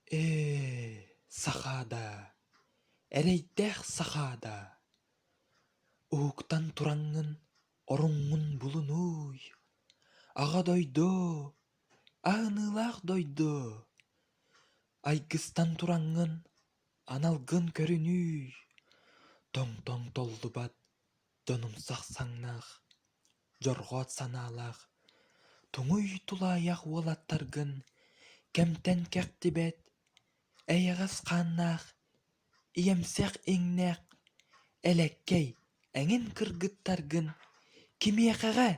Сахада, әрейдәқ сахада. Уықтан тұраңын, орыңын бұлын уй. Аға дойды, ағынылақ дойды. Айгыстан тұраңын, аналғын көрінүй. Тоң-тоң толды бат, донымсақ саңнақ. Жорғот саналақ. Тұңый тұлаяқ олаттарғын, кәмтен кәқтібет. Әйіғіз қаннақ, иемсек еңнәқ. Әлеккей, әңін кыргыттарғын, кимеқаға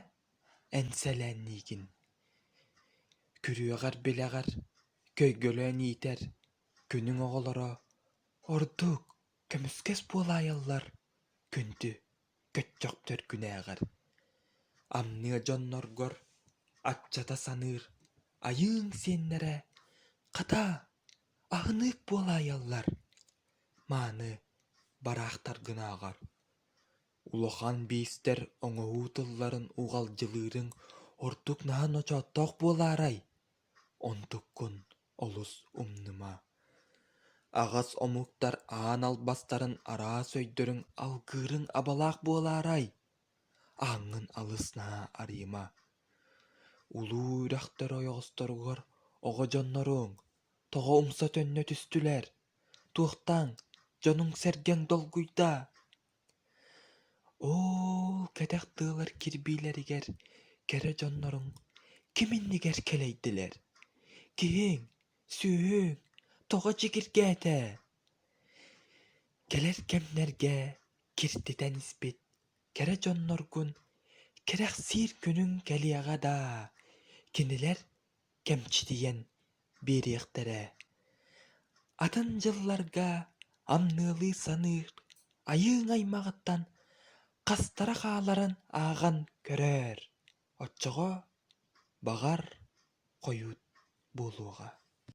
әнсәләнігін. Күріғар біләғар, көйгөлән етер, күнің оғылыра. Ордук, көміскес болайылар, күнді көтчоқтыр күнәғар. Амны жонноргор, атчата саныр, айың сеннәрі, қата, ағынық болайылар. Маны барақтар гынағар. Улахан бейістер оңы тылларын уғал жылырың ортук наан очоттоқ боларай. Онтуккун олус умныма. Ағас омуктар аан албастарын ара сөйдөрүң алгырың абалақ боларай. Аңын алысна арыма. Улуу үрақтар ойоғыстарғар оға жонноруң, тоға умса төнне түстілер. Туқтан, жонуң сәрген долгуйда. Ол кәдәқ тылар кирбилерігер, кәрі жонноруң, киминнигер келейділер. Кең, сүйің, тоға жігіргәті. Келер кемнерге, киртетен іспет, кәрі жонноргун, керек сир күнің кәлияға да. Кенелер кемчидиен беректері. Атын жылларға амнылы саныр, айың аймағыттан қастара қағаларын аған көрер. Отчоға бағар қойут болуға.